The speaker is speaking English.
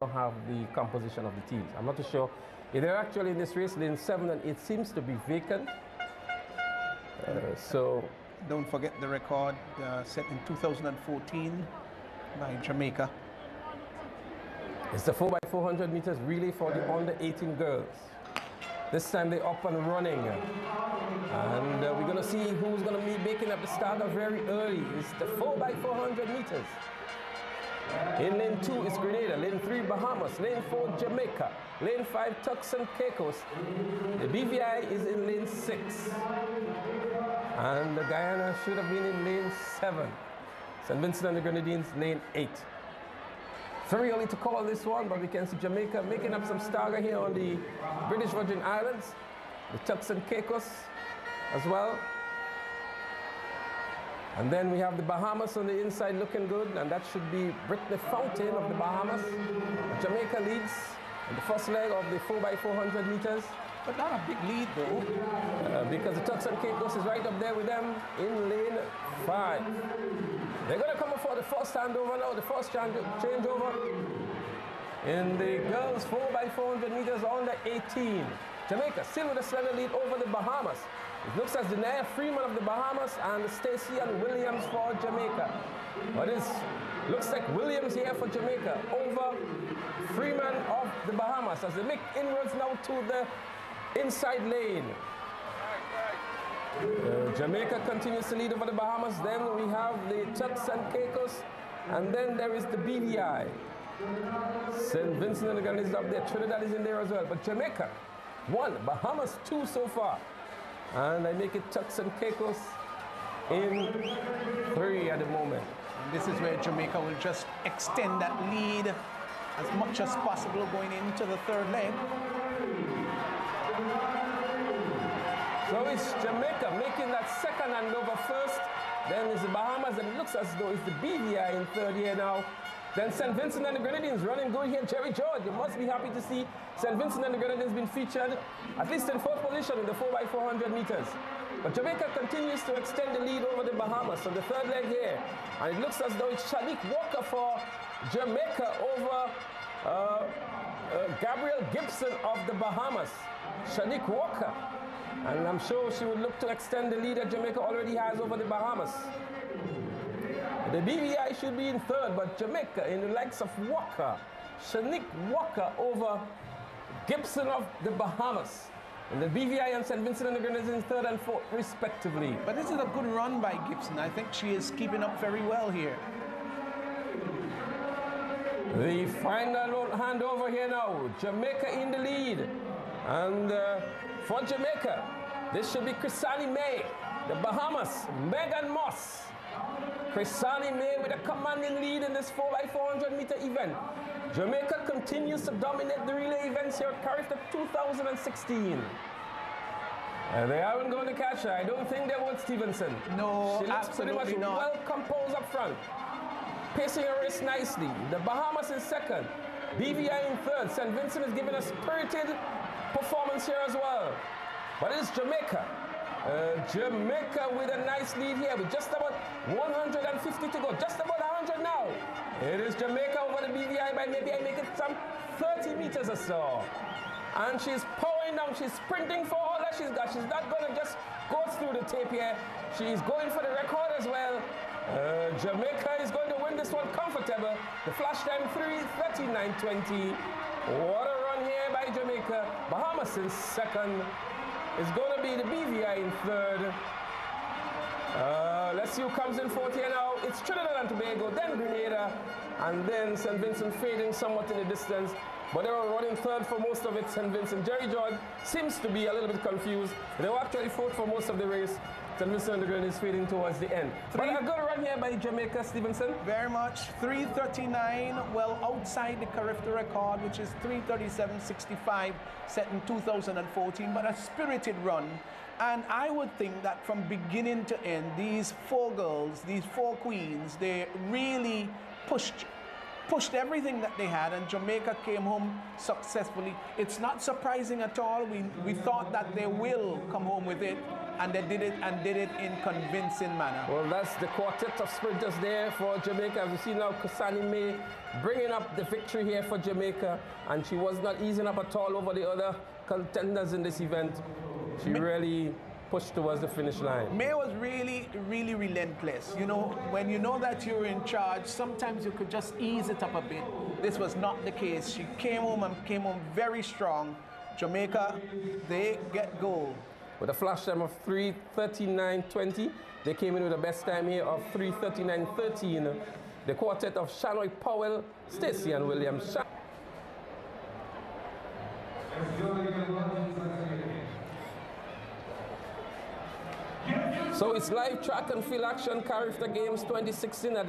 have the composition of the teams. I'm not too sure if they're actually in this race. Lane 7 and 8 seems to be vacant. So don't forget the record set in 2014 by Jamaica. It's the 4x400 meters relay for the under 18 girls. This time they're up and running. And we're going to see who's going to be making up the starter very early. It's the 4x400 meters. In lane 2 is Grenada, lane 3 Bahamas, lane 4 Jamaica, lane 5 Turks and Caicos. The BVI is in lane 6. And the Guyana should have been in lane 7. St. Vincent and the Grenadines, lane 8. Very early to call this one, but we can see Jamaica making up some stagger here on the British Virgin Islands, the Turks and Caicos as well. And then we have the Bahamas on the inside looking good, and that should be Brittany Fountain of the Bahamas. Jamaica leads in the first leg of the 4x400 meters. But not a big lead though. Because the Turks and Caicos is right up there with them in lane 5. They're going to come up for the first handover now, the first changeover in the girls 4x400 meters under 18. Jamaica still with a slender lead over the Bahamas. It looks as Denea Freeman of the Bahamas and Stacey and Williams for Jamaica. But it looks like Williams here for Jamaica over Freeman of the Bahamas as they make inroads now to the inside lane. Jamaica continues to lead over the Bahamas. Then we have the Turks and Caicos, and then there is the BVI. St. Vincent and the Grenadines is up there. Trinidad is in there as well. But Jamaica 1, Bahamas 2 so far. And I make it Turks and Caicos in 3 at the moment. And this is where Jamaica will just extend that lead as much as possible going into the third leg. So it's Jamaica making that second handover first. Then it's the Bahamas, and it looks as though it's the BVI in third here now. Then St. Vincent and the Grenadines running good here. Jerry George, you must be happy to see St. Vincent and the Grenadines being featured at least in 4th position in the 4x400 meters. But Jamaica continues to extend the lead over the Bahamas on the third leg here. And it looks as though it's Shanique Walker for Jamaica over Gabrielle Gibson of the Bahamas. Shanique Walker. And I'm sure she would look to extend the lead that Jamaica already has over the Bahamas. The BVI should be in third, but Jamaica in the likes of Walker, Shanique Walker over Gibson of the Bahamas. And the BVI and St. Vincent and the Grenadines third and fourth, respectively. But this is a good run by Gibson. I think she is keeping up very well here. The final handover here now. Jamaica in the lead. And for Jamaica, this should be Chrisani May. The Bahamas, Megan Moss. Chrisani May with a commanding lead in this 4x400 meter event. Jamaica continues to dominate the relay events here at CARIFTA 2016. They haven't going to catch her. I don't think they would, Stevenson. No, she looks pretty much not. well composed up front. Pacing her race nicely. The Bahamas in second. BVI in third. St. Vincent is giving a spirited performance here as well. But it's Jamaica. Jamaica with a nice lead here with just about 150 to go. Just about 100 now. It is Jamaica over the BVI by maybe I make it some 30 meters or so. And she's powering down. She's sprinting for all that she's got. She's not going to just go through the tape here. She's going for the record as well. Jamaica is going to win this one comfortable. The flash time 3:39.20. What a run here by Jamaica. Bahamas in second. It's going to be the BVI in third. Let's see who comes in fourth here now. It's Trinidad and Tobago, then Grenada, and then St. Vincent fading somewhat in the distance. But they were running third for most of it, St. Vincent. Jerry George seems to be a little bit confused. They were actually fourth for most of the race. St. Vincent and the Grenadines fading towards the end. But a good run here by Jamaica, Stevenson. Very much. 3:39, well outside the CARIFTA record, which is 3:37.65, set in 2014, but a spirited run. And I would think that from beginning to end, these four girls, these four queens, they really pushed pushed everything that they had, and Jamaica came home successfully. It's not surprising at all. We thought that they will come home with it, and they did it, and did it in convincing manner. Well, that's the quartet of sprinters there for Jamaica. As you see now, Kusani May bringing up the victory here for Jamaica, and she was not easing up at all over the other contenders in this event. She really pushed towards the finish line. May was really, really relentless. You know, when you know that you're in charge, sometimes you could just ease it up a bit. This was not the case. She came home and came home very strong. Jamaica, they get gold. With a flash time of 3:39.20, they came in with a best time here of 3:39.13. The quartet of Shanoy Powell, Stacey and William. So it's live track and field action CARIFTA Games 2016 at